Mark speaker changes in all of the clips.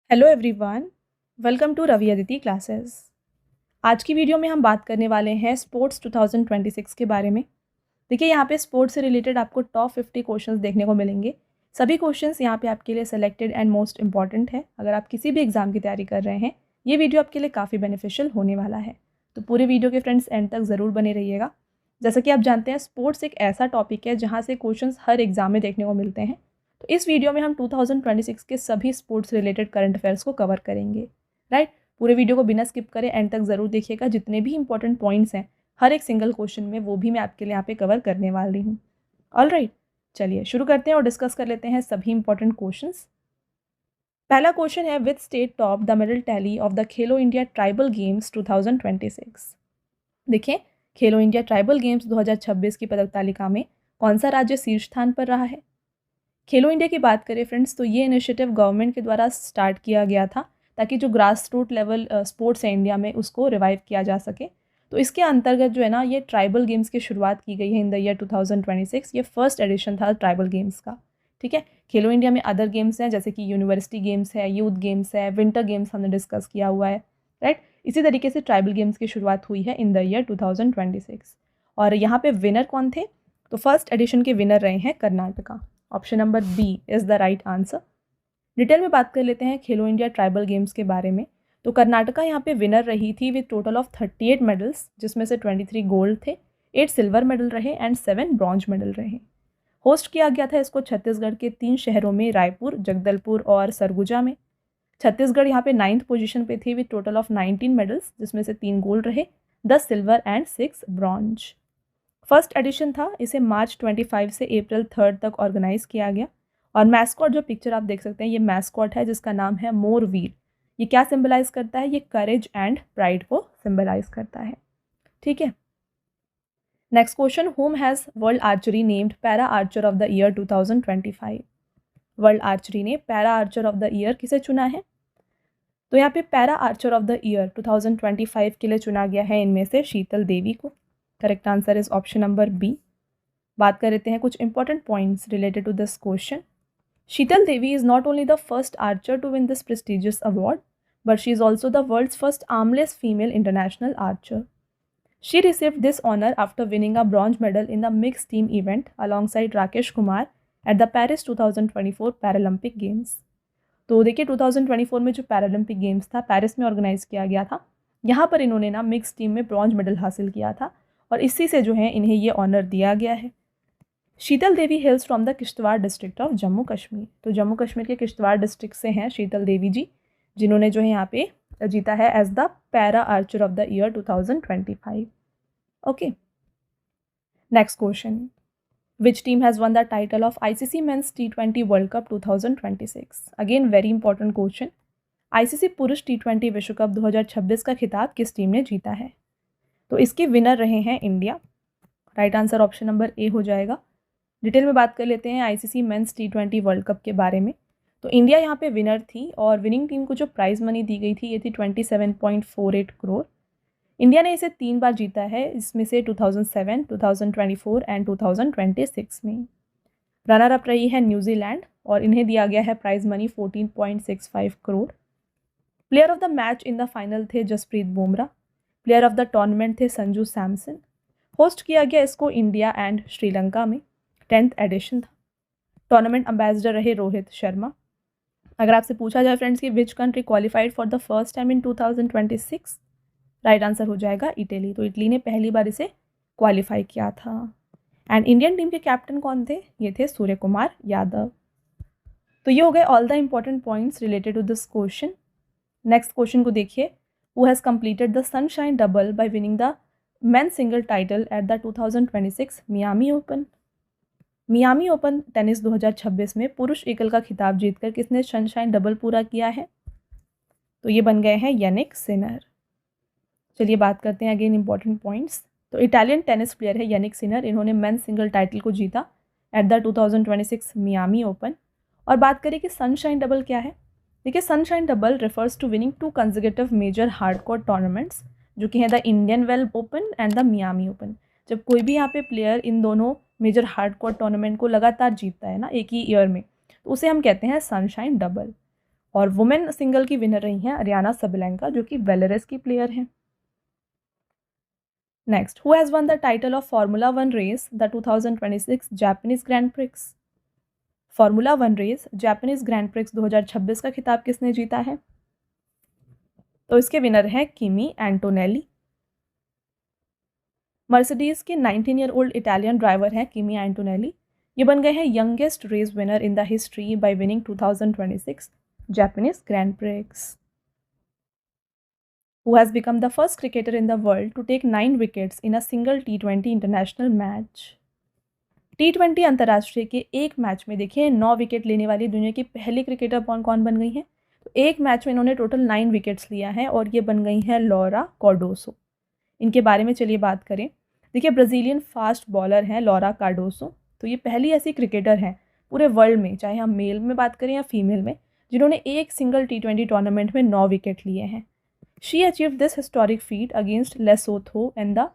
Speaker 1: Hello everyone, welcome to Ravi Aditi classes. आज की video में हम बात करने वाले हैं स्पोर्ट्स 2026 के बारे में। देखिए, यहाँ पे स्पोर्ट्स से रिलेटेड आपको टॉप 50 क्वेश्चंस देखने को मिलेंगे। सभी क्वेश्चंस यहाँ पे आपके लिए सेलेक्टेड एंड मोस्ट इंपॉर्टेंट है। अगर आप किसी भी एग्जाम की तैयारी कर रहे हैं, ये वीडियो आपके लिए काफ़ी बेनिफिशियल होने वाला है। तो पूरे वीडियो के फ्रेंड्स एंड तक ज़रूर बने रहिएगा। जैसा कि आप जानते हैं, स्पोर्ट्स एक ऐसा टॉपिक है जहाँ से क्वेश्चन हर एग्जाम में देखने को मिलते हैं। तो इस वीडियो में हम 2026 के सभी स्पोर्ट्स रिलेटेड करंट अफेयर्स को कवर करेंगे। राइट, पूरे वीडियो को बिना स्किप करें एंड तक ज़रूर देखिएगा। जितने भी इंपॉर्टेंट पॉइंट्स हैं हर एक सिंगल क्वेश्चन में, वो भी मैं आपके लिए यहाँ पे कवर करने वाली हूँ। ऑलराइट, चलिए शुरू करते हैं और डिस्कस कर लेते हैं सभी इंपॉर्टेंट क्वेश्चंस। पहला क्वेश्चन है, which state top the medal tally of the Khelo India tribal games 2026। देखिए, खेलो इंडिया ट्राइबल गेम्स 2026 की पदक तालिका में कौन सा राज्य शीर्ष स्थान पर रहा है। खेलो इंडिया की बात करें फ्रेंड्स, तो ये इनिशिएटिव गवर्नमेंट के द्वारा स्टार्ट किया गया था ताकि जो ग्रास रूट लेवल स्पोर्ट्स है इंडिया में, उसको रिवाइव किया जा सके। तो इसके अंतर्गत जो है ना, ये ट्राइबल गेम्स की शुरुआत की गई है इन द ईयर 2026। ये फर्स्ट एडिशन था ट्राइबल गेम्स का। ठीक है, खेलो इंडिया में अदर गेम्स हैं जैसे कि यूनिवर्सिटी गेम्स है, यूथ गेम्स है, विंटर गेम्स हमने डिस्कस किया हुआ है। राइट, इसी तरीके से ट्राइबल गेम्स की शुरुआत हुई है इन द ईयर 2026। और यहाँ पे विनर कौन थे? तो फर्स्ट एडिशन के विनर रहे हैं Karnataka. Option number B is the right answer. Detail में बात कर लेते हैं खेलो इंडिया ट्राइबल गेम्स के बारे में। तो कर्नाटका यहाँ पे विनर रही थी विद टोटल ऑफ 38 मेडल्स, जिसमें से 23 गोल्ड थे, 8 सिल्वर मेडल रहे एंड 7 ब्रॉन्ज मेडल रहे। होस्ट किया गया था इसको छत्तीसगढ़ के 3 शहरों में, रायपुर, जगदलपुर और सरगुजा में। छत्तीसगढ़ यहाँ पे 9th पोजीशन पे थी विद टोटल ऑफ 19 मेडल्स, जिसमें से 3 गोल्ड रहे, 10 silver and 6 bronze. First edition था, इसे मार्च 25 से अप्रैल 3 तक ऑर्गेनाइज किया गया। और मैस्कॉट जो पिक्चर आप देख सकते हैं, ये मैस्कॉट है जिसका नाम है मोरवीर। ये क्या सिंबलाइज करता है? ये करेज एंड प्राइड को सिंबलाइज करता है। ठीक है, next question, whom has world archery named para archer of the year 2025। World archery ने para archer of the year किसे चुना है? तो यहाँ पे para archer of the year 2025 के लिए चुना गया है इनमें से शीतल देवी को। Correct answer is option number B. बात कर लेते हैं कुछ important points related to this question. Sheetal Devi is not only the first archer to win this prestigious award, but she is also the world's first armless female international archer. She received this honor after winning a bronze medal in the mixed team event alongside Rakesh Kumar at the Paris 2024 Paralympic Games. तो देखिए, 2024 में जो Paralympic games था Paris में organise किया गया था, यहाँ पर इन्होंने ना मिक्स टीम में ब्रॉन्ज मेडल हासिल किया था और इसी से जो है इन्हें ये ऑनर दिया गया है। Sheetal Devi hails from the Kishtwar district of Jammu Kashmir. तो जम्मू कश्मीर के किश्तवाड़ डिस्ट्रिक्ट से हैं शीतल देवी जी, जिन्होंने जो है यहाँ पे जीता है as the para archer of the year 2025। Okay, next question, which team has won the title of ICC men's T20 world cup 2026? Again very important question. ICC पुरुष T20 विश्व कप 2026 का खिताब किस टीम ने जीता है? तो इसके विनर रहे हैं India. Right answer option number A हो जाएगा। डिटेल में बात कर लेते हैं ICC men's T20 world cup के बारे में। तो इंडिया यहाँ पे विनर थी और विनिंग टीम को जो प्राइज़ मनी दी गई थी ये थी 27.48 करोड़। इंडिया ने इसे 3 बार जीता है, इसमें से 2007, 2024 एंड 2026 में। रनर अप रही है न्यूजीलैंड और इन्हें दिया गया है prize money 14.65 crore. Player of the match in the final थे Jasprit Bumrah. Player of the tournament थे संजू सैमसन। होस्ट किया गया इसको इंडिया एंड श्रीलंका में। 10th एडिशन था। टूर्नामेंट एम्बेसडर रहे रोहित शर्मा। अगर आपसे पूछा जाए फ्रेंड्स कि which country qualified for the first time in 2026, right answer हो जाएगा इटली। तो इटली ने पहली बार इसे क्वालिफाई किया था। एंड इंडियन टीम के कैप्टन कौन थे? ये थे सूर्य कुमार यादव। तो ये हो गए all the important points related to this question. Next question को देखिए, who has completed the sunshine double by winning the men single title at the 2026 Miami Open? Miami Open tennis 2026 में पुरुष एकल का खिताब जीतकर किसने सनशाइन डबल पूरा किया है? तो ये बन गए हैं यानिक सिनर। चलिए बात करते हैं अगेन इंपॉर्टेंट पॉइंट्स। तो इटालियन टेनिस प्लेयर है यानिक सिनर, इन्होंने मेंस सिंगल टाइटल को जीता एट द 2026 मियामी ओपन। और बात करें कि सनशाइन डबल क्या है। देखिए, sunshine double refers to winning 2 consecutive major hard court tournaments, जो कि है the Indian Wells Open and the Miami Open. जब कोई भी यहाँ पे प्लेयर इन दोनों मेजर हार्डकोर टूर्नामेंट को लगातार जीतता है ना एक ही ईयर में, तो उसे हम कहते हैं सनशाइन डबल। और वुमेन सिंगल की विनर रही हैं अरियाना सबलेंका, जो कि बेलारूस की प्लेयर हैं। Next, who has won the title of Formula One race the 2026 Japanese Grand Prix? Formula One race Japanese Grand Prix 2026 का खिताब किसने जीता है? तो इसके विनर हैं किमी एंटोनेली। मर्सिडीज के 19 ईयर ओल्ड इटालियन ड्राइवर हैं किमी एंटोनेली। ये बन गए हैं youngest race winner in the history by winning 2026 Japanese Grand Prix. Who has become the first cricketer in the world to take 9 wickets in a single T20 international match? T20 अंतर्राष्ट्रीय के एक match में देखिए 9 wicket लेने वाली दुनिया की पहली क्रिकेटर कौन बन गई हैं? तो एक मैच में इन्होंने टोटल 9 विकेट्स लिया है और ये बन गई हैं लॉरा कार्डोसो। इनके बारे में चलिए बात करें। देखिए ब्राज़ीलियन फास्ट बॉलर हैं लॉरा कार्डोसो। तो ये पहली ऐसी क्रिकेटर हैं पूरे वर्ल्ड में, चाहे हम मेल में बात करें या फीमेल में, जिन्होंने एक सिंगल T20 टूर्नामेंट में 9 विकेट लिए हैं। She achieved this historic feat against Lesotho and the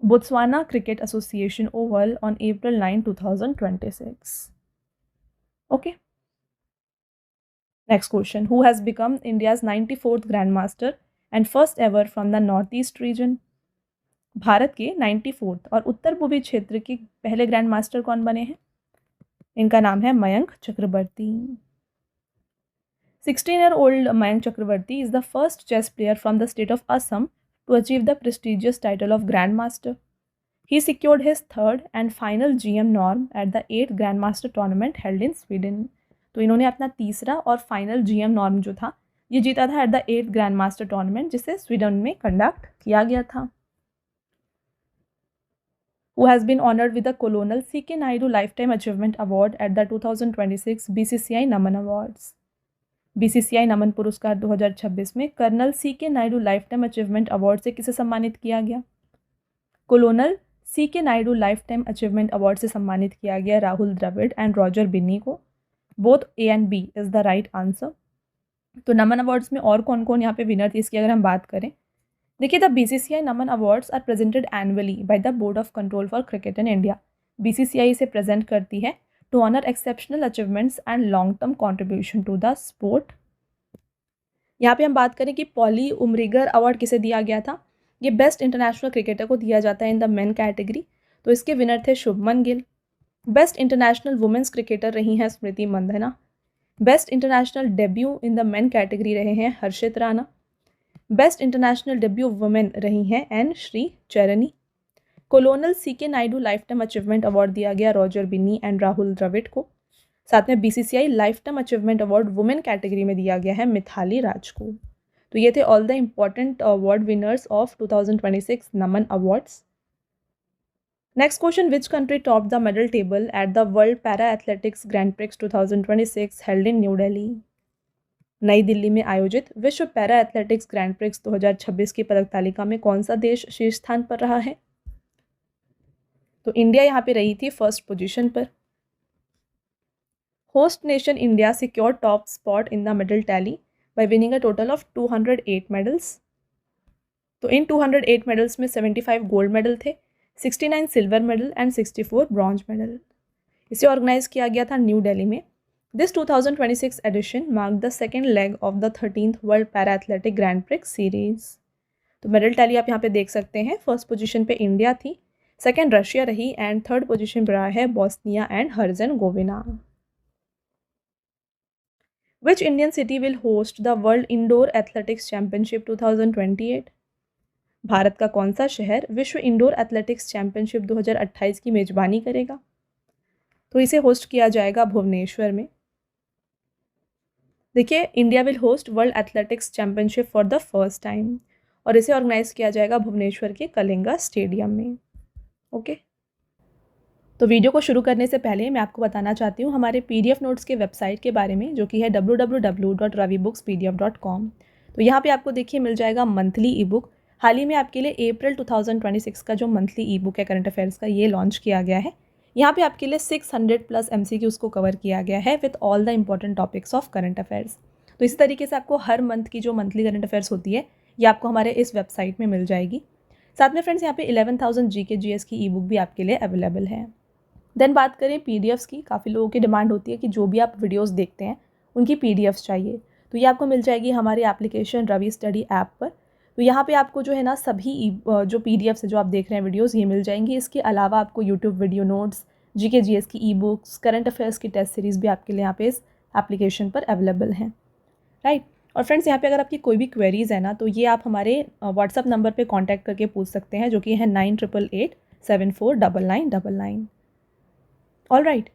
Speaker 1: Botswana Cricket Association Oval on April 9, 2026. Okay. Next question. Who has become India's 94th Grandmaster and first ever from the Northeast region? Bharat के 94th और उत्तर पूर्वी क्षेत्र के पहले grand master कौन बने हैं? इनका नाम है मयंक चक्रवर्ती। 16-year-old Mayank Chakravarti is the first chess player from the state of Assam to achieve the prestigious title of Grandmaster. He secured his third and final GM norm at the 8th Grandmaster tournament held in Sweden. तो इन्होंने अपना तीसरा और final GM norm जो था ये जीता था eight the 8th Grandmaster tournament, जिसे स्वीडन में कंडक्ट किया गया था। Who has been honored with the Colonel C.K. Naidu Lifetime Achievement Award at the 2026 BCCI Naman Awards? BCCI नमन पुरस्कार 2026 में colonel C.K. Naidu lifetime achievement award से किसे सम्मानित किया गया? Colonel C.K. Naidu lifetime achievement award से सम्मानित किया गया राहुल द्रविड़ एंड रॉजर बिन्नी को। Both A and B is the right answer. तो नमन अवार्ड्स में और कौन कौन यहाँ पे विनर थे इसकी अगर हम बात करें, देखिए the BCCI Naman awards are presented annually by the Board of Control for Cricket in India. BCCI इसे प्रेजेंट करती है to honor exceptional achievements and long-term contribution to the sport। यहाँ पे हम बात करें कि पॉली उमरिगर अवार्ड किसे दिया गया था? ये बेस्ट इंटरनेशनल क्रिकेटर को दिया जाता है इन द मेन कैटेगरी। तो इसके विनर थे Shubman Gill. Best international women's cricketer रही हैं Smriti Mandhana. Best international debut in the men category रहे हैं Harshit Rana. Best international debut women रही हैं N Shree Charani. Colonel C.K. Naidu lifetime achievement award दिया गया रॉजर बिन्नी एंड राहुल द्रविड़ को। साथ में BCCI lifetime achievement award women category में दिया गया है मिथाली राज को। तो ये थे all the important award winners of 2026 Naman awards. Next question, which country top the medal table at the world para athletics grand Prix 2026 held in New Delhi? नई दिल्ली में आयोजित विश्व पैरा एथलेटिक्स ग्रैंड प्रिक्स 2026 की पदक तालिका में कौन सा देश शीर्ष स्थान पर रहा है? तो इंडिया यहाँ पे रही थी फर्स्ट पोजीशन पर। Host nation India secured top spot in the medal tally bye winning a total of 208 medals. तो इन 208 मेडल्स में 75 गोल्ड मेडल थे, 69 silver medal and 64 bronze medal. इसे ऑर्गेनाइज किया गया था न्यू दिल्ली में। This 2026 edition mark the second leg of the 13th world para athletic grand prix series. तो medal tally आप यहाँ पे देख सकते हैं। फर्स्ट पोजीशन पे इंडिया थी, सेकेंड रशिया रही एंड थर्ड पोजीशन पर रहा है Bosnia and Herzegovina. Which Indian city will host the world indoor athletics championship 2028? Bharat का कौन सा शहर विश्व इंडोर एथलेटिक्स चैंपियनशिप 2028 की मेजबानी करेगा? तो इसे होस्ट किया जाएगा भुवनेश्वर में। देखिए India will host world athletics championship for the first time और इसे ऑर्गेनाइज किया जाएगा भुवनेश्वर के कलिंगा स्टेडियम में। ओके तो वीडियो को शुरू करने से पहले मैं आपको बताना चाहती हूँ हमारे PDF नोट्स के वेबसाइट के बारे में, जो कि है www.ravibookspdf.com। तो यहाँ पे आपको देखिए मिल जाएगा मंथली ई बुक। हाल ही में आपके लिए अप्रैल 2026 का जो मंथली ई बुक है करंट अफेयर्स का, ये लॉन्च किया गया है। यहाँ पे आपके लिए 600+ MCQs को कवर किया गया है with all the important topics of current affairs. तो इसी तरीके से आपको हर मंथ की जो मंथली करंट अफेयर्स होती है ये आपको हमारे इस वेबसाइट में मिल जाएगी। साथ में फ्रेंड्स यहाँ पे 11,000 GK GS की ई बुक भी आपके लिए अवेलेबल है। देन बात करें PDFs की, काफ़ी लोगों की डिमांड होती है कि जो भी आप वीडियोस देखते हैं उनकी PDFs चाहिए। तो ये आपको मिल जाएगी हमारी एप्लीकेशन रवि स्टडी ऐप पर। तो यहाँ पे आपको जो है ना सभी जो PDF से जो आप देख रहे हैं वीडियोस ये मिल जाएंगी। इसके अलावा आपको YouTube video notes, GK GS की बुक्स, करंट अफेयर्स की टेस्ट सीरीज़ भी आपके लिए यहाँ पे इस एप्लीकेशन पर अवेलेबल हैं, राइट। और फ्रेंड्स यहाँ पे अगर आपकी कोई भी क्वेरीज़ है ना तो ये आप हमारे व्हाट्सअप नंबर पे कांटेक्ट करके पूछ सकते हैं, जो कि है 9888749999। All right.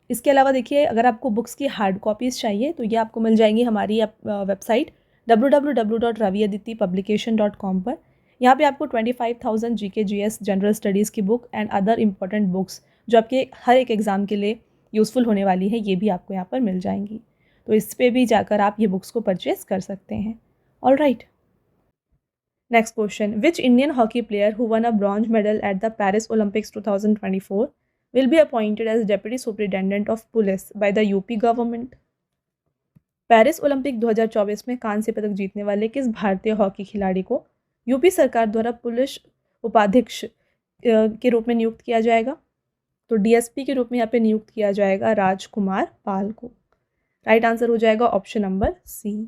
Speaker 1: इसके अलावा देखिए, अगर आपको बुक्स की हार्ड कॉपीज़ चाहिए तो ये आपको मिल जाएंगी हमारी वेबसाइट www.raviaditipublication.com पर। यहाँ पे आपको 25,000 GK GS जनरल स्टडीज़ की book and other important books जो आपके हर एक एग्ज़ाम के लिए यूज़फुल होने वाली है, ये भी आपको यहाँ पर मिल जाएंगी। तो इस पे भी जाकर आप ये बुक्स को परचेज कर सकते हैं। All right. Next question, which Indian hockey player who one a bronze medal at the Paris Olympics 2024 will be appointed as Deputy Superintendent of Police by the UP government? Paris Olympic 2024 में कांस्य पदक जीतने वाले किस भारतीय hockey खिलाड़ी को UP सरकार द्वारा पुलिस उपाध्यक्ष के रूप में नियुक्त किया जाएगा? तो DSP के रूप में यहाँ पे नियुक्त किया जाएगा राजकुमार पाल को। राइट आंसर हो जाएगा option number C।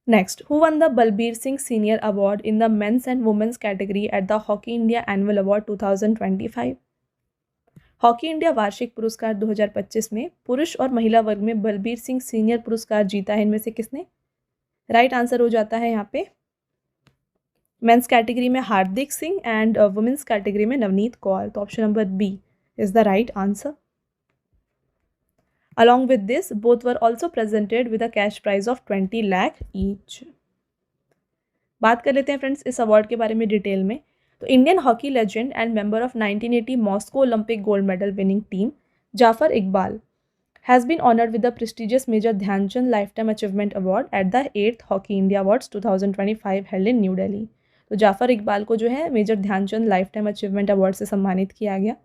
Speaker 1: Next, who won the Balbir Singh senior award in the men's and women's category at the hockey India annual award 2025? Hockey India वार्षिक पुरस्कार 2025 में पुरुष और महिला वर्ग में बलबीर सिंह सीनियर पुरस्कार जीता है, इनमें से किसने? राइट आंसर हो जाता है यहाँ पे मेंस कैटेगरी में हार्दिक सिंह एंड वुमेन्स कैटेगरी में नवनीत कौर। तो option number B is the right answer. Along with this, both were also presented with a cash prize of 20 lakh each. बात कर लेते हैं फ्रेंड्स इस अवार्ड के बारे में डिटेल में। तो Indian hockey legend and member of 1980 Moscow Olympic gold medal winning team Jafar Iqbal has been honoured with the prestigious major Dhyan Chand lifetime achievement award at the 8th hockey India awards 2025 held in New Delhi. तो जाफर इकबाल को जो है major Dhyan Chand lifetime achievement award से सम्मानित किया गया।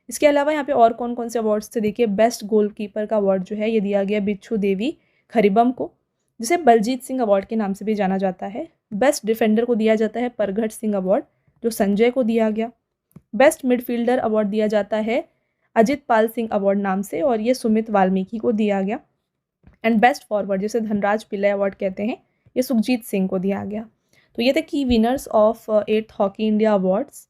Speaker 1: इसके अलावा यहाँ पे और कौन कौन से अवार्ड्स थे देखिए, बेस्ट गोलकीपर का अवार्ड जो है ये दिया गया बिच्छू देवी खरीबम को, जिसे बलजीत सिंह अवार्ड के नाम से भी जाना जाता है। बेस्ट डिफेंडर को दिया जाता है परगट सिंह अवार्ड, जो संजय को दिया गया। बेस्ट मिडफील्डर अवार्ड दिया जाता है अजित पाल सिंह अवार्ड नाम से, और ये सुमित वाल्मीकि को दिया गया। एंड बेस्ट फॉरवर्ड, जिसे धनराज पिल्लई अवार्ड कहते हैं, ये सुखजीत सिंह को दिया गया। तो ये थे की winners of 8th hockey India awards.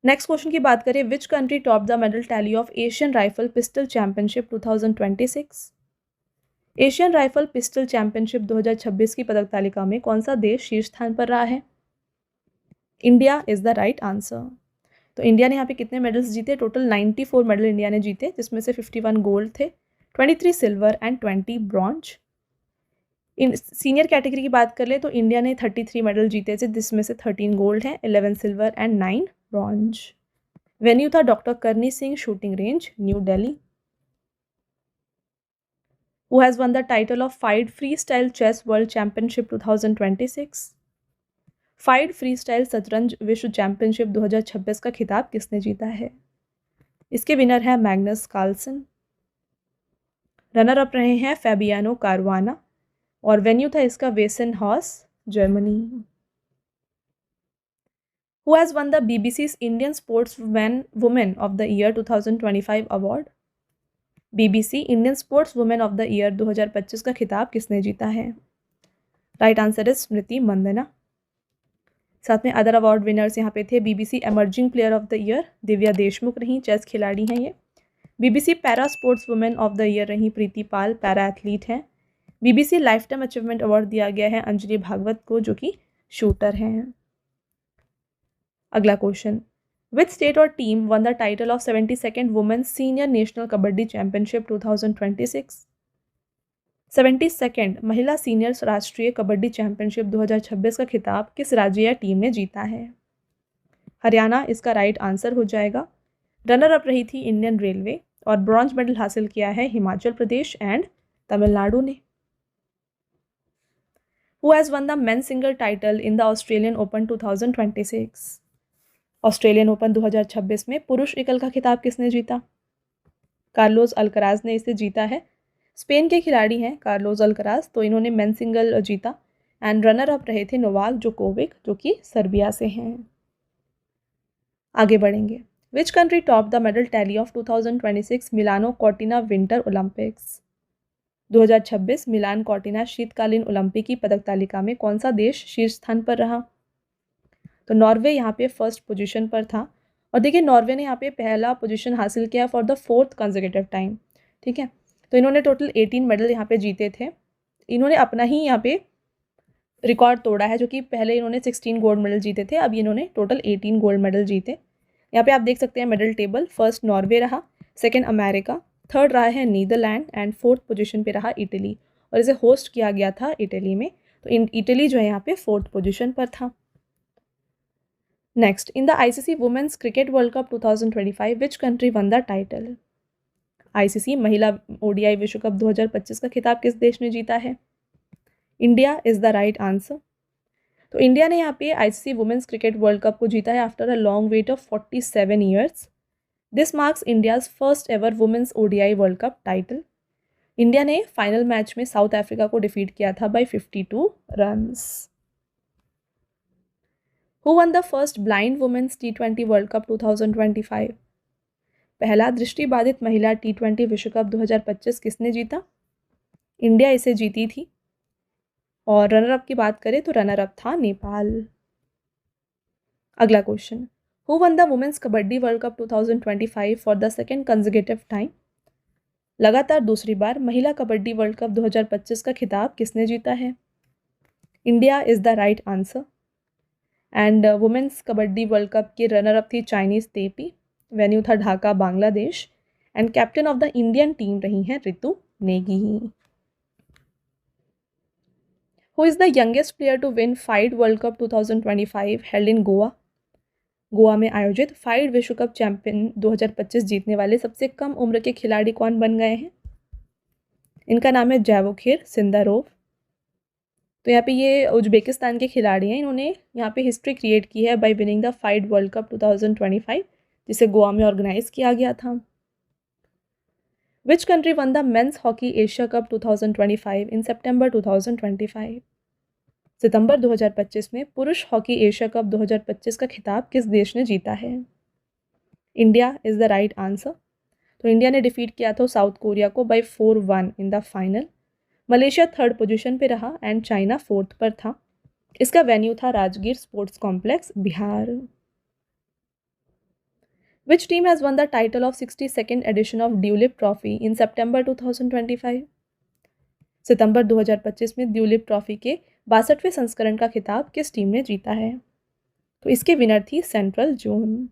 Speaker 1: Next question की बात करें, विच country top the medal tally of Asian rifle pistol championship 2026? Asian rifle pistol championship 2026 की पदक तालिका में कौन सा देश शीर्ष स्थान पर रहा है? India is the right answer. तो इंडिया ने यहाँ पे कितने मेडल्स जीते? टोटल 94 मेडल इंडिया ने जीते, जिसमें से 51 गोल्ड थे, 23 silver and 20 bronze. In senior category की बात कर ले तो इंडिया ने 33 मेडल जीते थे, जिसमें से 13 गोल्ड हैं, 11 सिल्वर एंड 9 ब्रॉन्ज। वेन्यू था डॉक्टर करनी Singh shooting range, new Delhi. Who has won the title of FIDE Freestyle Chess World Championship 2026? FIDE Freestyle शतरंज विश्व चैंपियनशिप 2026 का खिताब किसने जीता है? इसके विनर है मैग्नस कार्लसन। रनर अप रहे हैं फैबियानो कारवाना, और वेन्यू था इसका वेसेनहॉस, Germany. Who has won the BBC's Indian Sportswoman of the Year 2025 award? BBC Indian sports women of the year 2025 का खिताब किसने जीता है? राइट आंसर इज स्मृति मंदना। साथ में अदर अवार्ड विनर्स यहाँ पे थे, BBC emerging player of the year Divya Deshmukh रही, चेस खिलाड़ी हैं ये। BBC para sports women of the year रही प्रीति पाल, पैरा एथलीट हैं। BBC life time achievement award दिया गया है अंजलि भागवत को, जो कि शूटर हैं। अगला question, Which state or team won the title of 72nd Women's Senior National Kabaddi Championship 2026? 72nd महिला सीनियर राष्ट्रीय कबड्डी चैंपियनशिप 2026 का खिताब किस राज्य या टीम ने जीता है? हरियाणा इसका राइट आंसर हो जाएगा। रनर अप रही थी इंडियन रेलवे, और ब्रॉन्ज मेडल हासिल किया है हिमाचल प्रदेश एंड तमिलनाडु ने। Who has won the men's single title in the Australian Open 2026? Australian open 2026 में पुरुष एकल का खिताब किसने जीता? कार्लोस अल्कराज ने इसे जीता है। स्पेन के खिलाड़ी हैं कार्लोस अल्कराज, तो इन्होंने मेन सिंगल जीता। एंड रनर अप रहे थे नोवाक जोकोविक, जो कि सर्बिया से हैं। आगे बढ़ेंगे, which country top the medal tally of 2026 Milano Cortina winter Olympics? 2026 Milan Cortina शीतकालीन ओलंपिक की पदक तालिका में कौन सा देश शीर्ष स्थान पर रहा? तो नॉर्वे यहाँ पे फर्स्ट पोजीशन पर था। और देखिए नॉर्वे ने यहाँ पे पहला पोजीशन हासिल किया for the 4th consecutive time. ठीक है, तो इन्होंने टोटल 18 मेडल यहाँ पे जीते थे। इन्होंने अपना ही यहाँ पे रिकॉर्ड तोड़ा है, जो कि पहले इन्होंने 16 गोल्ड मेडल जीते थे, अब इन्होंने टोटल 18 गोल्ड मेडल जीते। यहाँ पे आप देख सकते हैं मेडल टेबल, फर्स्ट नॉर्वे रहा, सेकेंड अमेरिका, थर्ड रहा है नीदरलैंड एंड फोर्थ पोजीशन पे रहा इटली। और इसे होस्ट किया गया था इटली में, तो इटली जो है यहाँ पे फोर्थ पोजीशन पर था। Next, in the ICC women's cricket world cup 2025 which country won the title? ICC महिला ओडीआई विश्व कप 2025 का खिताब किस देश ने जीता है? India is the right answer. तो इंडिया ने यहाँ पे ICC women's cricket world cup को जीता है after a long wait of 47 years. This marks India's first ever women's ODI world cup title. India ने फाइनल मैच में साउथ अफ्रीका को डिफीट किया था by 52 runs. Who won the first blind women's T20 world cup 2025? पहला दृष्टिबाधित महिला T20 विश्व cup 2025 किसने जीता? इंडिया इसे जीती थी। और रनर अप की बात करें तो रनर अप था नेपाल। अगला question, who won the women's kabaddi world cup 2025 for the second consecutive time? लगातार दूसरी बार महिला कबड्डी वर्ल्ड कप 2025 का खिताब किसने जीता है? India is the right answer. And women's kabaddi world cup की रनर अप थी चाइनीज तेपी, वेन्यू था Dhaka Bangladesh, and captain of the Indian team रही हैं Ritu Negi. Who is the youngest player to win FIDE world cup 2025 held in Goa? Goa में आयोजित FIDE विश्व cup champion 2025 जीतने वाले सबसे कम उम्र के खिलाड़ी कौन बन गए हैं? इनका नाम है जैवोखिर सिंदारोव। तो यहाँ पे ये उज्बेकिस्तान के खिलाड़ी हैं। इन्होंने यहाँ पे हिस्ट्री क्रिएट की है bye winning the FIDE world cup 2025, जिसे गोवा में ऑर्गेनाइज किया गया था। विच country won the men's hockey Asia cup 2025 in September 2025? सितंबर 2025 में पुरुष हॉकी एशिया कप 2025 का खिताब किस देश ने जीता है? India is the right answer. तो इंडिया ने डिफीट किया था साउथ कोरिया को by 4-1 in the final. Malaysia third position पे रहा एंड चाइना फोर्थ पर था। इसका वेन्यू था Rajgir sports complex, Bihar. Which team has won the title of 62nd edition of Duleep trophy in September 2025? सितंबर 2025 में ड्यूलिप ट्रॉफी के 62वें संस्करण का खिताब किस टीम ने जीता है? तो इसके विनर थी सेंट्रल जोन।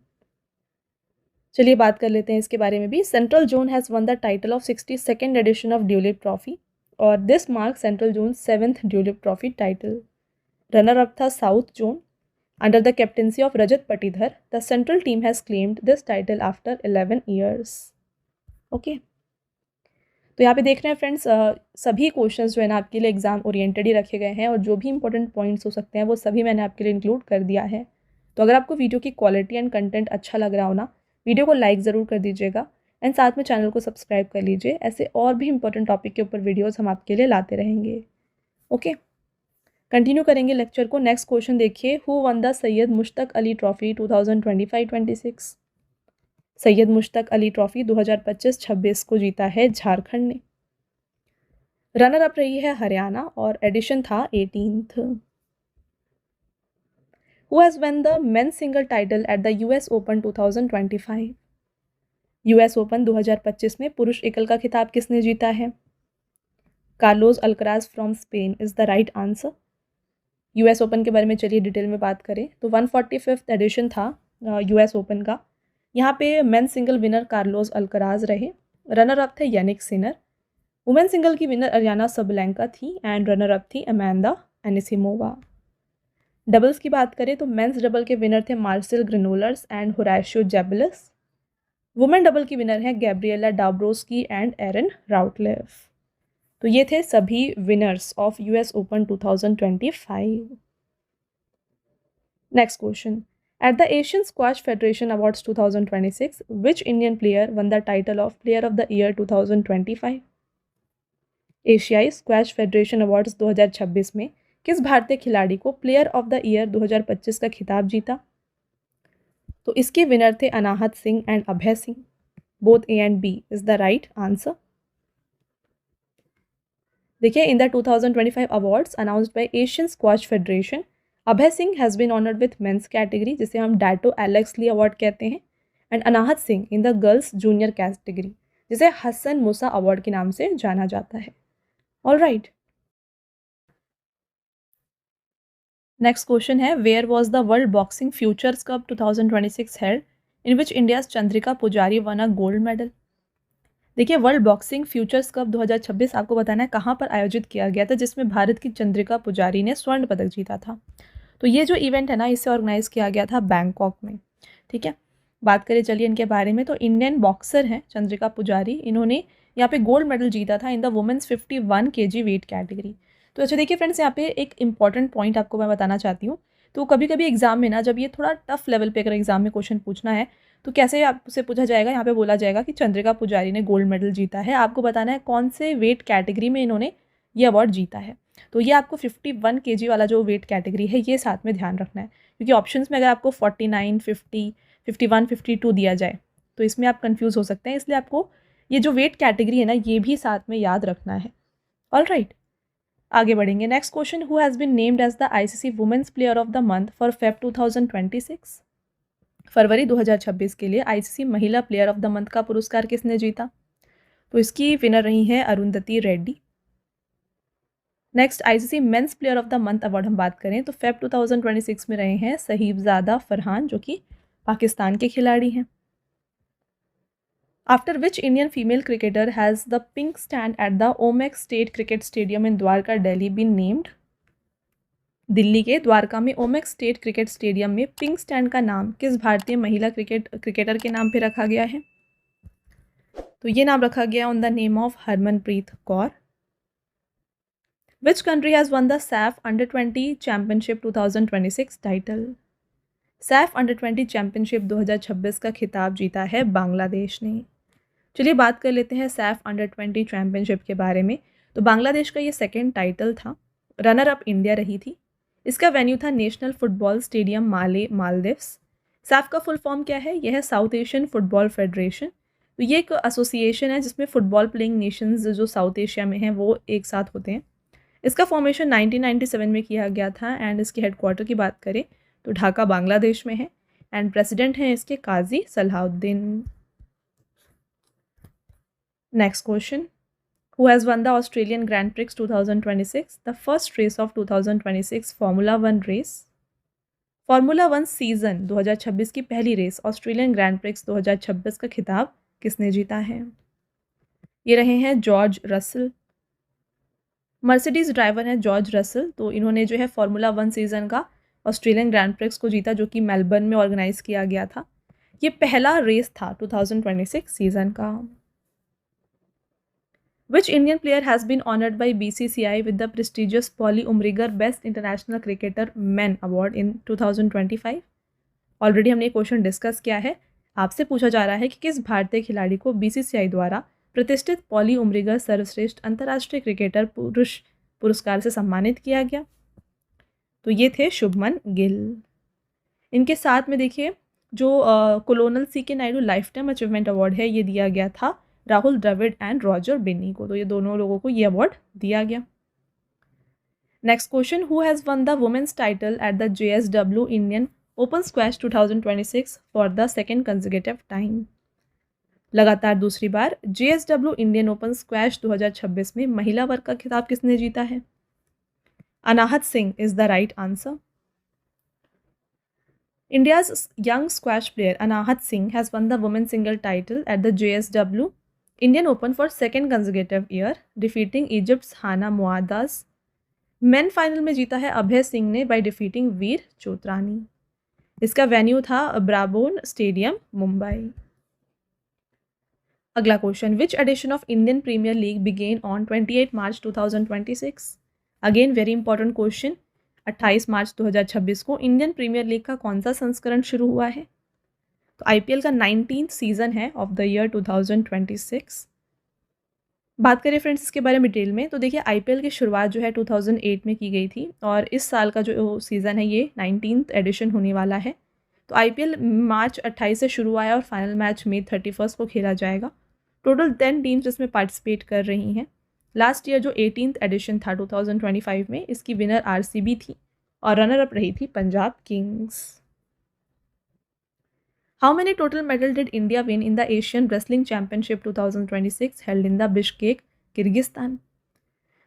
Speaker 1: चलिए बात कर लेते हैं इसके बारे में भी। Central zone has won the title of 62nd edition of Duleep trophy और this mark central zone 7th Duleep trophy title. Runner up था south zone. Under the captaincy of Rajat Patidar, the central team has claimed this title after 11 years. Okay, तो यहाँ पे देख रहे हैं friends, सभी questions जो है ना आपके लिए एग्जाम ओरिएंटेड ही रखे गए हैं और जो भी इंपॉर्टेंट पॉइंट्स हो सकते हैं वो सभी मैंने आपके लिए इंक्लूड कर दिया है। तो अगर आपको वीडियो की क्वालिटी एंड कंटेंट अच्छा लग रहा हो ना, वीडियो को लाइक ज़रूर कर दीजिएगा एंड साथ में चैनल को सब्सक्राइब कर लीजिए। ऐसे और भी इंपॉर्टेंट टॉपिक के ऊपर वीडियोज़ हम आपके लिए लाते रहेंगे। ओके, कंटिन्यू करेंगे लेक्चर को। नेक्स्ट क्वेश्चन देखिए, who won the Syed Mushtaq Ali trophy 2025-26? Syed Mushtaq Ali trophy 2025-26 को जीता है झारखंड ने। रनर अप रही है हरियाणा और एडिशन था 18th। Who has won the men's single title at the US open 2025? US open 2025 में पुरुष एकल का खिताब किसने जीता है? Carlos Alcaraz from Spain is the right answer. US open के बारे में चलिए डिटेल में बात करें तो 145th एडिशन था यूएस ओपन का। यहाँ पे men's single winner Carlos Alcaraz रहे। रनर अप थे यानिक सिनर। वुमेन सिंगल की विनर अरियाना सबलेंका थी एंड रनर अप थी अमांडा एनिसिमोवा। डबल्स की बात करें तो मेंस डबल के विनर थे Marcel Granollers and Horacio Zeballos. Women double की विनर हैं Gabriela Dabrowski and Erin Routliffe. तो ये थे सभी winners of US open 2025। Next question, at the Asian squash federation awards 2026 which Indian player one the title of player of the year 2025? एशियाई squash federation awards 2026 में किस भारतीय खिलाड़ी को प्लेयर ऑफ द ईयर 2025 का खिताब जीता? तो इसके विनर थे Anahat Singh and Abhay Singh. Both A and B is the right answer. देखिए, in the 2025 awards announced by Asian squash federation, Abhay Singh has been honoured with men's category, जिसे हम डैटो एलेक्स ली अवार्ड कहते हैं, and Anahat Singh in the girls junior category, जिसे हसन मूसा award के नाम से जाना जाता है। ऑल राइट, नेक्स्ट क्वेश्चन है, where was the world boxing futures cup 2026 held in which India's Chandrika Pujari won a gold medal. देखिए, वर्ल्ड बॉक्सिंग फ्यूचर्स कप 2026 आपको बताना है कहाँ पर आयोजित किया गया था, जिसमें भारत की चंद्रिका पुजारी ने स्वर्ण पदक जीता था। तो ये जो इवेंट है ना, इसे ऑर्गेनाइज किया गया था बैंकॉक में। ठीक है, बात करें चलिए इनके बारे में। तो इंडियन बॉक्सर हैं चंद्रिका पुजारी, इन्होंने यहाँ पे गोल्ड मेडल जीता था in the women's 51 kg weight category. तो अच्छा देखिए फ्रेंड्स, यहाँ पे एक इंपॉर्टेंट पॉइंट आपको मैं बताना चाहती हूँ। तो कभी कभी एग्जाम में ना, जब ये थोड़ा टफ लेवल पे अगर एग्जाम में क्वेश्चन पूछना है, तो कैसे आपसे पूछा जाएगा, यहाँ पे बोला जाएगा कि चंद्रिका पुजारी ने गोल्ड मेडल जीता है, आपको बताना है कौन से वेट कैटेगरी में इन्होंने ये अवार्ड जीता है। तो ये आपको 51 kg वाला जो वेट कैटेगरी है, ये साथ में ध्यान रखना है, क्योंकि ऑप्शंस में अगर आपको 49, 50, 51, 52 दिया जाए तो इसमें आप कंफ्यूज हो सकते हैं, इसलिए आपको ये जो वेट कैटेगरी है ना, ये भी साथ में याद रखना है। ऑल राइट, आगे बढ़ेंगे। Next question, who has been named as the ICC women's player of the month for Feb 2026। फरवरी 2026 के लिए आईसीसी महिला प्लेयर ऑफ द मंथ का पुरस्कार किसने जीता? तो इसकी विनर रही हैं Arundhati Reddy. Next, ICC men's player of the month award हम बात करें तो फेब 2026 में रहे हैं सहीबजादा फरहान, जो कि पाकिस्तान के खिलाड़ी हैं। After which Indian female cricketer has the pink stand at the Omaxe state cricket stadium in Dwarka Delhi been named. Delhi के द्वारका में ओमेक्स स्टेट क्रिकेट स्टेडियम में पिंक स्टैंड का नाम किस भारतीय महिला क्रिकेटर के नाम पे रखा गया है? तो ये नाम रखा गया on the name of Harmanpreet Kaur. Which country has won the SAFF under championship 2026 title? SAFF under championship 2026 का खिताब जीता है बांग्लादेश ने। चलिए बात कर लेते हैं सैफ अंडर-20 चैंपियनशिप के बारे में। तो बांग्लादेश का ये सेकेंड टाइटल था, रनर अप इंडिया रही थी। इसका वेन्यू था नेशनल फुटबॉल स्टेडियम माले, मालदीव्स। सैफ का फुल फॉर्म क्या है? यह है साउथ एशियन फुटबॉल फेडरेशन। तो ये एक एसोसिएशन है जिसमें फुटबॉल प्लेइंग नेशंस जो साउथ एशिया में हैं वो एक साथ होते हैं। इसका फॉर्मेशन 1997 में किया गया था एंड इसके हेडक्वार्टर की बात करें तो ढाका बांग्लादेश में है एंड प्रेसिडेंट हैं इसके Kazi Salahuddin. Next question, who has won the Australian Grand Prix 2026, the first race of 2026 Formula 1 race? Formula 1 season 2026 की पहली रेस ऑस्ट्रेलियन ग्रैंड प्रिक्स 2026 का खिताब किसने जीता है? ये रहे हैं जॉर्ज रसल। मर्सिडीज ड्राइवर हैं जॉर्ज रसल, तो इन्होंने जो है फार्मूला 1 सीजन का ऑस्ट्रेलियन ग्रैंड प्रिक्स को जीता, जो कि मेलबर्न में ऑर्गेनाइज किया गया था। ये पहला रेस था 2026 सीजन का। Which Indian player has been honored by BCCI with the prestigious Polly Umrigar Best International Cricketer Men Award in 2025? Already हमने क्वेश्चन डिस्कस किया है। आपसे पूछा जा रहा है कि किस भारतीय खिलाड़ी को बीसीसीआई द्वारा प्रतिष्ठित पॉली उमरिगर सर्वश्रेष्ठ अंतर्राष्ट्रीय क्रिकेटर पुरुष पुरस्कार से सम्मानित किया गया? तो ये थे शुभमन गिल। इनके साथ में देखिए जो colonel CK Naidu lifetime achievement award है, ये दिया गया था राहुल द्रविड़ एंड रॉजर बिन्नी को। तो ये दोनों लोगों को ये अवार्ड दिया गया। Next question, who has won the women's title at the JSW Indian open squash 2026 for the second consecutive time? लगातार दूसरी बार JSW इंडियन ओपन स्क्वैश 2026 में महिला वर्ग का खिताब किसने जीता है? Anahat Singh is the right answer. India's young squash player Anahat Singh has won the women's single title at the JSW Indian Open for second consecutive year, defeating Egypt's Hana Muaddaz. Main final में जीता है अभय सिंह ने by defeating वीर चोत्रानी। इसका venue था Brabourne stadium, Mumbai. अगला question, which edition of Indian Premier League begin on 28 March 2026? Again very important question. 28 March 2026 को Indian Premier league का कौन सा संस्करण शुरू हुआ है? तो IPL का 19th सीजन है ऑफ द ईयर 2026। बात करें फ्रेंड्स इसके बारे में डिटेल में, तो देखिए IPL की शुरुआत जो है 2008 में की गई थी और इस साल का जो सीज़न है ये 19th एडिशन होने वाला है। तो IPL मार्च 28 से शुरू आया और फाइनल मैच मई 31 को खेला जाएगा। टोटल 10 टीम्स इसमें पार्टिसिपेट कर रही हैं लास्ट ईयर जो 18th एडिशन था 2025 में, इसकी विनर आरसीबी थी और रनर अप रही थी Punjab Kings. How many total medal did India win in the Asian wrestling championship 2026 held in the Bishkek, Kyrgyzstan?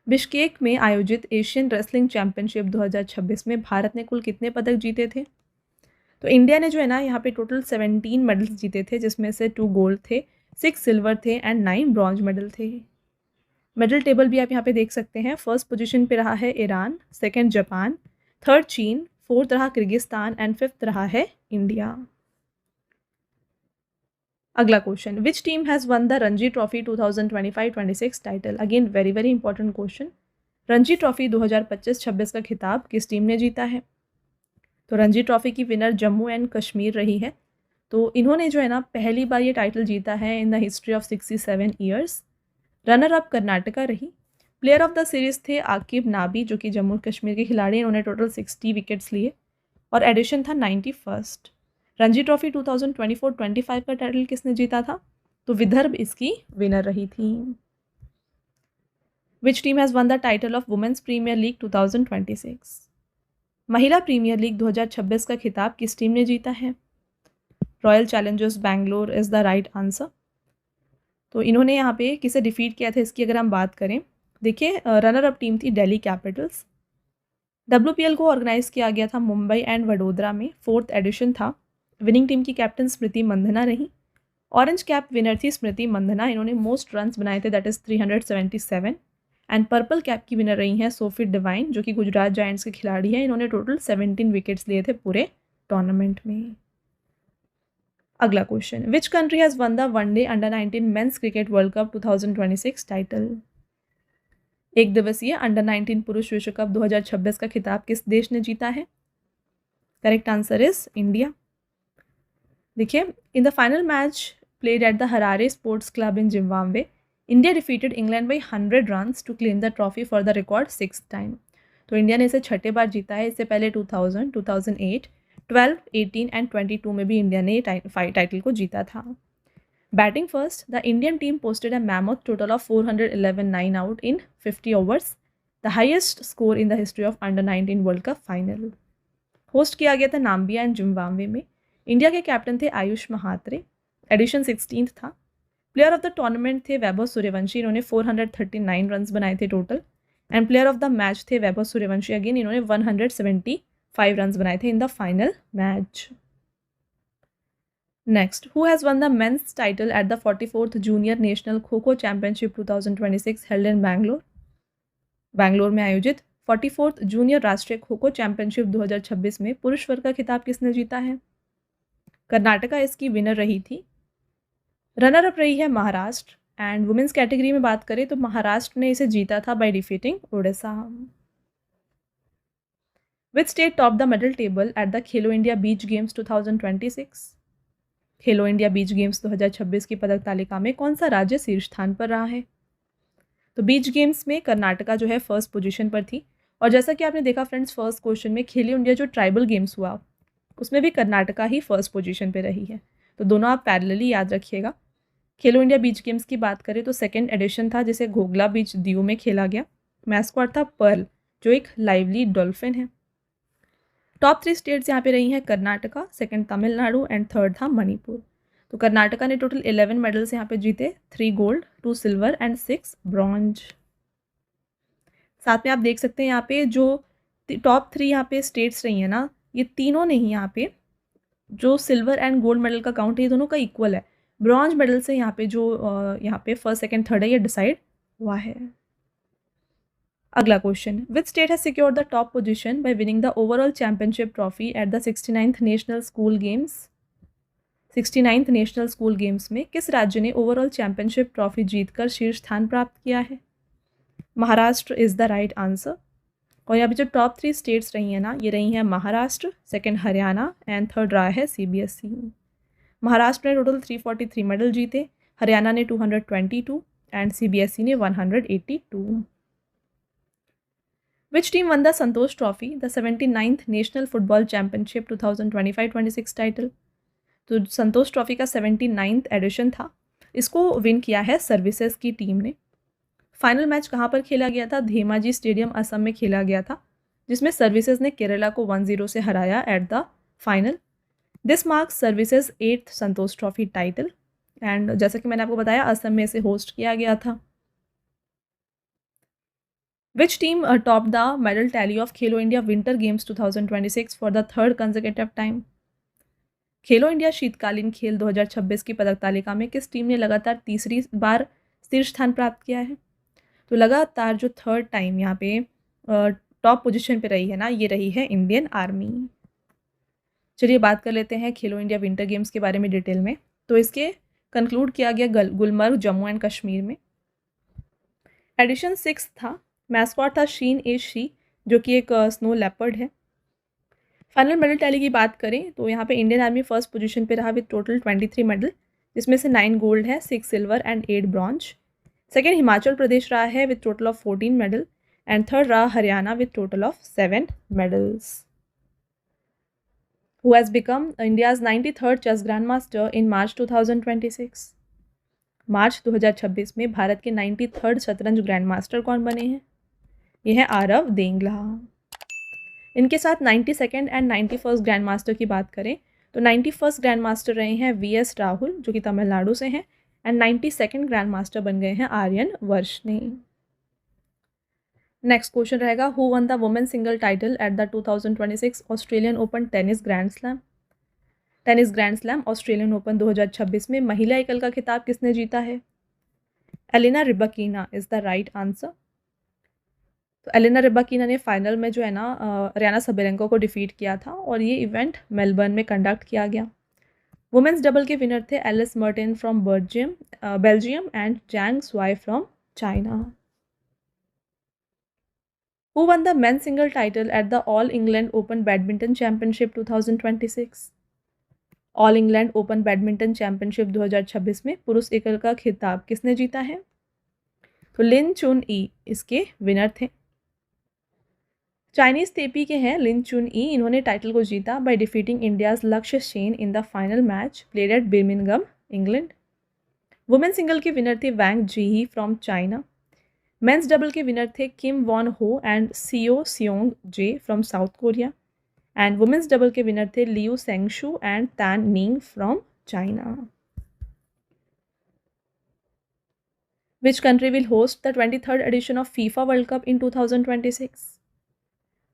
Speaker 1: Bishkek में आयोजित एशियन रेसलिंग चैंपियनशिप 2026 में भारत ने कुल कितने पदक जीते थे? तो इंडिया ने जो है ना यहाँ पे टोटल 17 मेडल्स जीते थे, जिसमें से 2 गोल्ड थे, 6 सिल्वर थे एंड 9 ब्रॉन्ज मेडल थे। मेडल टेबल भी आप यहाँ पे देख सकते हैं। फर्स्ट पोजीशन पे रहा है ईरान, सेकंड जापान, थर्ड चीन, फोर्थ रहा किर्गिस्तान एंड फिफ्थ रहा है इंडिया। अगला question, which team has won the Ranji trophy 2025-26 title? Again very very important question. Ranji trophy 2025-26 का खिताब किस टीम ने जीता है? तो रणजी ट्रॉफी की विनर जम्मू एंड कश्मीर रही है। तो इन्होंने जो है ना पहली बार ये टाइटल जीता है in the history of 67 years. Runner up Karnataka रही। प्लेयर ऑफ द सीरीज़ थे आकिब नाबी, जो कि जम्मू कश्मीर के खिलाड़ी। इन्होंने टोटल 60 विकेट्स लिए और एडिशन था 91st। रणजी ट्रॉफी 2024-25 का टाइटल किसने जीता था? तो विदर्भ इसकी विनर रही थी। Which team has won the title of women's premier league 2026? महिला प्रीमियर लीग 2026 का खिताब किस टीम ने जीता है? Royal Challengers Bangalore is the right answer. तो इन्होंने यहाँ पे किसे डिफीट किया था, इसकी अगर हम बात करें, देखिए रनर अप टीम थी दिल्ली कैपिटल्स। WPL को ऑर्गेनाइज किया गया था मुंबई एंड वडोदरा में, 4th एडिशन था। विनिंग टीम की कैप्टन स्मृति मंधना रही। ऑरेंज कैप विनर थी स्मृति मंधना, इन्होंने मोस्ट रन्स बनाए थे, that is 377। And purple cap की विनर रही हैं सोफी डिवाइन, जो कि गुजरात जायंट्स के खिलाड़ी हैं। इन्होंने टोटल 17 विकेट्स लिए थे पूरे टूर्नामेंट में। अगला question, which country has won the one day under-19 men's cricket world cup 2026 title? एक दिवसीय अंडर-19 पुरुष विश्व कप 2026 का खिताब किस देश ने जीता है? Correct answer is India. देखिए, in the final match played at the Harare sports club in Zimbabwe, India defeated England by 100 runs to claim the trophy for the record 6th time. तो India ने इसे छठे बार जीता है। इससे पहले 2000, 2008, 12, 18 and 22 में भी इंडिया ने टाइटल को जीता था। Batting first, the Indian team posted a mammoth total of 411 9 out in 50 overs, the highest score in the history of under-19 world cup final. Host किया गया था नाम्बिया एंड जिम्बाब्वे में। इंडिया के captain थे Ayush Mhatre, addition 16th था। Player of the tournament थे वैभव सूर्यवंशी, इन्होंने 439 runs बनाए थे टोटल। And player of the match थे वैभव सूर्यवंशी, अगेन इन्होंने 175 रन्स बनाए थे in the final match. Next, who has won the men's title at the 44th junior national kho kho championship 2026 held in Bangalore? Bangalore में आयोजित 44th जूनियर राष्ट्रीय खो खो चैंपियनशिप 2026 में पुरुष वर्ग का खिताब किसने जीता है? कर्नाटका इसकी विनर रही थी। रनर अप रही है महाराष्ट्र। एंड वुमेन्स कैटेगरी में बात करें तो महाराष्ट्र ने इसे जीता था by defeating Odisha. Which state top the medal table at the Khelo India beach games 2026? Khelo India beach games 2026 की पदक तालिका में कौन सा राज्य शीर्ष स्थान पर रहा है? तो बीच गेम्स में कर्नाटका जो है फर्स्ट पोजीशन पर थी। और जैसा कि आपने देखा फ्रेंड्स, फर्स्ट क्वेश्चन में खेलो इंडिया जो ट्राइबल गेम्स हुआ उसमें भी कर्नाटका ही फर्स्ट पोजीशन पे रही है। तो दोनों आप पैरेलली याद रखिएगा। खेलो इंडिया बीच गेम्स की बात करें तो 2nd एडिशन था, जिसे घोगला बीच दीव में खेला गया। मैस्कॉट था पर्ल, जो एक लाइवली डॉल्फिन है। टॉप 3 स्टेट्स यहाँ पे रही हैं Karnataka, 2nd Tamil Nadu and 3rd था मणिपुर। तो कर्नाटका ने टोटल 11 मेडल्स यहाँ पे जीते, 3 गोल्ड, 2 सिल्वर एंड 6 ब्रॉन्ज। साथ में आप देख सकते हैं यहाँ पे जो टॉप 3 यहाँ पे स्टेट्स रही हैं ना, ये तीनों ने ही यहाँ पे जो सिल्वर एंड गोल्ड मेडल का काउंट है, ये दोनों का इक्वल है। ब्रॉन्ज मेडल से यहाँ पे जो यहाँ पे 1st, 2nd, 3rd है, ये डिसाइड हुआ है। अगला question, which state has secured the top position by winning the overall championship trophy at the 69th national school games? 69th national school games में किस राज्य ने ओवरऑल चैंपियनशिप ट्रॉफी जीतकर शीर्ष स्थान प्राप्त किया है? Maharashtra is the right answer. और यहाँ पे जो टॉप 3 स्टेट्स रही हैं ना, ये रही हैं Maharashtra, 2nd Haryana and 3rd रहा है CBSE। महाराष्ट्र ने टोटल 343 मेडल जीते, हरियाणा ने 222 एंड CBSE ने 182। Which team one the Santosh trophy, the 79th national football championship 2025-26 title? तो संतोष ट्रॉफी का 79th एडिशन था, इसको विन किया है सर्विसेज की टीम ने। फाइनल मैच कहाँ पर खेला गया था? धेमाजी स्टेडियम असम में खेला गया था, जिसमें सर्विसेज ने केरला को 1-0 से हराया at the final. This marks services 8th Santosh trophy title and जैसा कि मैंने आपको बताया असम में इसे होस्ट किया गया था। Which team top the medal tally of Khelo India winter games 2026 for the third consecutive time? Khelo India शीतकालीन खेल 2026 की पदक तालिका में किस टीम ने लगातार तीसरी बार शीर्ष स्थान प्राप्त किया है? तो लगातार जो थर्ड टाइम यहाँ पे टॉप पोजीशन पे रही है ना, ये रही है इंडियन आर्मी। चलिए बात कर लेते हैं खेलो इंडिया विंटर गेम्स के बारे में डिटेल में। तो इसके कंक्लूड किया गया गुलमर्ग जम्मू एंड कश्मीर में। एडिशन 6 था। मैस्कॉट था शीन ए शी, जो कि एक स्नो लेपर्ड है। फाइनल मेडल टैली की बात करें तो यहाँ पे इंडियन आर्मी फर्स्ट पोजीशन पे रहा विद टोटल 23 मेडल, जिसमें से 9 गोल्ड है, 6 silver and 8 bronze. Second Himachal Pradesh रहा है with total of 14 medal and third रहा Haryana with total of 7 medals. Who has become India's 93rd chess grandmaster in March 2026? मार्च 2026 में भारत के 93rd शतरंज ग्रैंडमास्टर कौन बने हैं? ये है आरव देंगला। इनके साथ 92nd and 91st grand master की बात करें तो 91st ग्रैंड मास्टर रहे हैं वीएस राहुल, जो कि तमिलनाडु से हैं, एंड 92nd ग्रैंड मास्टर बन गए हैं आर्यन वर्षनी। नेक्स्ट क्वेश्चन रहेगा, who won the women single title at the 2026 Australian open tennis grand slam? Tennis grand slam Australian open 2026 में महिला एकल का खिताब किसने जीता है? Elena Rybakina is the right answer. तो एलिना रिबाकिना ने फाइनल में जो है ना अरियाना सबेलेंको को डिफीट किया था और ये इवेंट मेलबर्न में कंडक्ट किया गया। वुमेन्स डबल के विनर थे Elise Mertens from Belgium and Zhang Shuai from China. Who won the men's single title at the All England Open Badminton Championship 2026? All England open badminton championship 2026 में पुरुष एकल का खिताब किसने जीता है? तो लिन चुन ई इसके विनर थे। चाइनीज तेपी के हैं लिन चुन ई, इन्होंने टाइटल को जीता bye defeating India's Lakshya Sen in the final match played at Birmingham, England. Women single के विनर थे Wang Zhiyi from China. Men's double के विनर थे Kim Won Ho and Seo Seung Jae from South Korea and women's double के winner थे Liu Shengshu and Tan Ning from China. Which country will host the 23rd edition of FIFA world cup in 2026?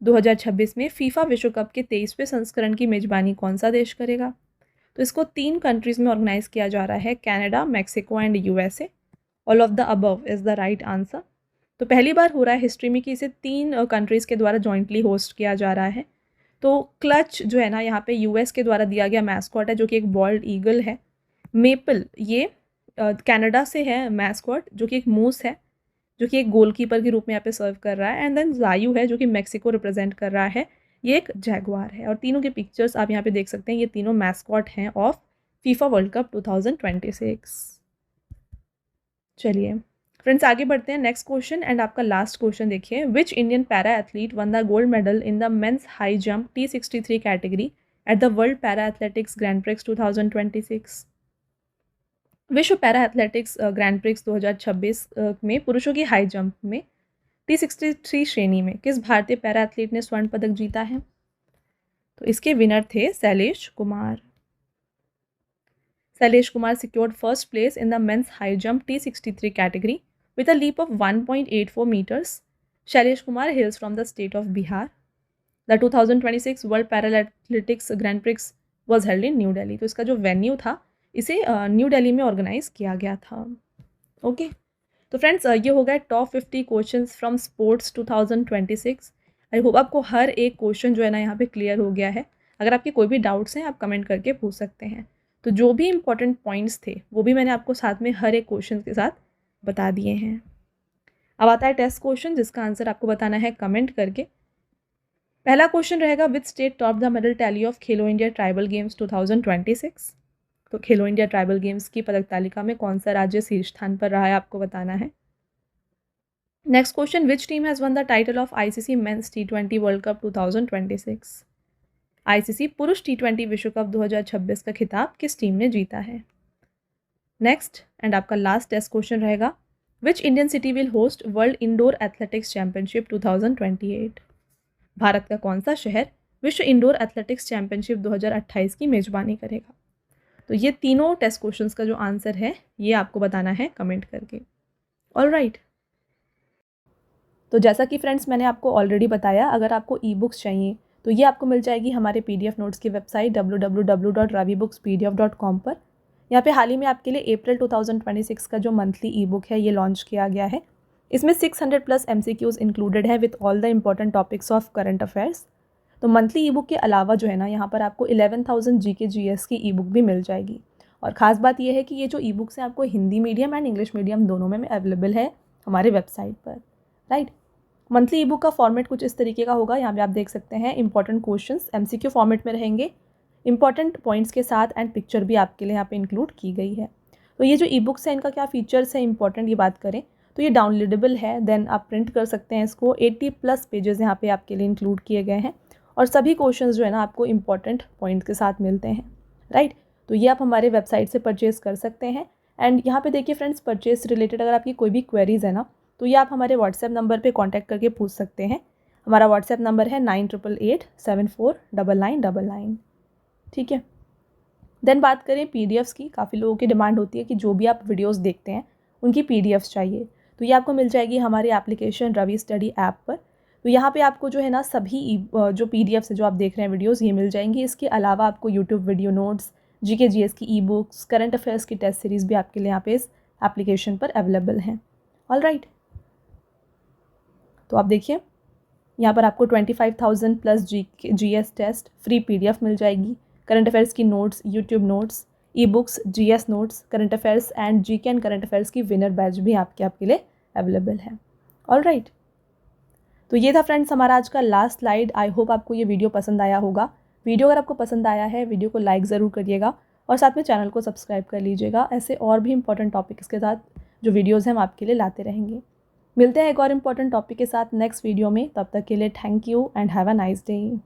Speaker 1: 2026 में FIFA विश्व cup के 23वें संस्करण की मेजबानी कौन सा देश करेगा? तो इसको 3 कंट्रीज़ में ऑर्गेनाइज किया जा रहा है, Canada, Mexico and USA. All of the above is the right answer. तो पहली बार हो रहा है हिस्ट्री में कि इसे 3 कंट्रीज़ के द्वारा जॉइंटली होस्ट किया जा रहा है। तो क्लच जो है ना यहाँ पे यूएस के द्वारा दिया गया मैस्कॉट है, जो कि एक बॉल्ड ईगल है। मेपल ये कनाडा से है मैस्कॉट, जो कि एक मूस है, जो कि एक गोलकीपर के रूप में यहाँ पे सर्व कर रहा है। एंड देन जायू है, जो कि मैक्सिको रिप्रेजेंट कर रहा है, ये एक जैगवार है। और तीनों के पिक्चर्स आप यहाँ पे देख सकते हैं, ये तीनों मैस्कॉट हैं ऑफ फीफा वर्ल्ड कप 2026। चलिए फ्रेंड्स आगे बढ़ते हैं, नेक्स्ट क्वेश्चन एंड आपका लास्ट क्वेश्चन देखिए। Which Indian para athlete one the gold medal in the mains high jump T63 category at the world para athletics grand Prix 2026? विश्व para athletics grand Prix 2026 में पुरुषों की high jump में T63 श्रेणी में किस भारतीय पैरा एथलीट ने स्वर्ण पदक जीता है? तो इसके विनर थे Shailesh Kumar. Shailesh Kumar secured first place in the men's high jump T63 category with a leap of 1.84 meters. Shailesh Kumar hails from the state of Bihar. The 2026 World Paralympics Grand Prix was held in New Delhi. तो इसका जो venue था इसे new Delhi में organise किया गया था। Okay तो फ्रेंड्स ये हो गया top 50 questions from sports 2026। I hope आपको हर एक क्वेश्चन जो है ना यहाँ पे क्लियर हो गया है। अगर आपके कोई भी डाउट्स हैं आप कमेंट करके पूछ सकते हैं। तो जो भी इंपॉर्टेंट पॉइंट्स थे वो भी मैंने आपको साथ में हर एक क्वेश्चन के साथ बता दिए हैं। अब आता है टेस्ट क्वेश्चन, जिसका आंसर आपको बताना है कमेंट करके। पहला क्वेश्चन रहेगा, which state top the medal tally of Khelo India tribal games 2026? तो खेलो इंडिया ट्राइबल गेम्स की पदक तालिका में कौन सा राज्य शीर्ष स्थान पर रहा है आपको बताना है। Next question, which team has won the title of ICC men's T20 world cup 2026? ICC पुरुष T20 विश्व कप 2026 का खिताब किस टीम ने जीता है। नेक्स्ट एंड आपका लास्ट टेस्ट क्वेश्चन रहेगा, विच Indian city will host world indoor athletics championship 2028? Bharat का कौन सा शहर विश्व इंडोर एथलेटिक्स चैम्पियनशिप 2028 की मेजबानी करेगा? तो ये तीनों टेस्ट क्वेश्चंस का जो आंसर है ये आपको बताना है कमेंट करके। ऑलराइट, तो जैसा कि फ्रेंड्स मैंने आपको ऑलरेडी बताया, अगर आपको ई बुक्स चाहिए तो ये आपको मिल जाएगी हमारे PDF नोट्स की वेबसाइट www.ravibookspdf.com पर। यहाँ पे हाल ही में आपके लिए अप्रैल 2026 का जो मंथली ई बुक है ये लॉन्च किया गया है। इसमें 600+ MCQs इंक्लूडेड है with all the important topics of current affairs. तो मंथली ई बुक के अलावा जो है ना, यहाँ पर आपको 11,000 GK GS की ई बुक भी मिल जाएगी। और ख़ास बात यह है कि ये जो ई बुक्स हैं आपको Hindi medium and English medium दोनों में अवेलेबल है हमारे वेबसाइट पर, राइट। मंथली ई बुक का फॉर्मेट कुछ इस तरीके का होगा। यहाँ पे आप देख सकते हैं इंपॉर्टेंट क्वेश्चंस MCQ फॉर्मेट में रहेंगे, इंपॉर्टेंट पॉइंट्स के साथ, एंड पिक्चर भी आपके लिए यहाँ पे इंक्लूड की गई है। तो ये जो ई बुक्स हैं इनका क्या फीचर्स है इंपॉर्टेंट, ये बात करें तो ये डाउनलोडेबल है, देन आप प्रिंट कर सकते हैं इसको। 80+ पेजेस यहाँ पे आपके लिए इंक्लूड किए गए हैं और सभी क्वेश्चंस जो है ना आपको इंपॉर्टेंट पॉइंट के साथ मिलते हैं, राइट। तो ये आप हमारे वेबसाइट से परचेज़ कर सकते हैं। एंड यहाँ पे देखिए फ्रेंड्स, परचेज रिलेटेड अगर आपकी कोई भी क्वेरीज है ना, तो ये आप हमारे व्हाट्सएप नंबर पे कांटेक्ट करके पूछ सकते हैं। हमारा व्हाट्सएप नंबर है 9888749999, ठीक है। देन बात करें PDFs की, काफ़ी लोगों की डिमांड होती है कि जो भी आप वीडियोस देखते हैं उनकी PDFs चाहिए, तो ये आपको मिल जाएगी हमारी एप्लीकेशन रवि स्टडी ऐप पर। तो यहाँ पे आपको जो है ना सभी जो PDFs है जो आप देख रहे हैं वीडियोस, ये मिल जाएंगी। इसके अलावा आपको YouTube video notes, GK GS की ई बुक्स, करंट अफेयर्स की टेस्ट सीरीज़ भी आपके लिए यहाँ पे इस एप्लीकेशन पर अवेलेबल हैं। ऑलराइट, तो आप देखिए यहाँ पर आपको 25,000+ GS टेस्ट फ्री PDF मिल जाएगी, करंट अफेयर्स की notes, YouTube notes, e books, GS notes, current affairs and GK and current affairs की विनर बैच भी आपके लिए अवेलेबल है। ऑलराइट, तो ये था फ्रेंड्स हमारा आज का लास्ट स्लाइड। आई होप आपको ये वीडियो पसंद आया होगा। वीडियो अगर आपको पसंद आया है, वीडियो को लाइक ज़रूर करिएगा और साथ में चैनल को सब्सक्राइब कर लीजिएगा। ऐसे और भी इंपॉर्टेंट टॉपिक्स के साथ जो वीडियोज़ हैं हम आपके लिए लाते रहेंगे। मिलते हैं एक और इम्पॉर्टेंट टॉपिक के साथ नेक्स्ट वीडियो में। तब तक के लिए thank you and have a nice day.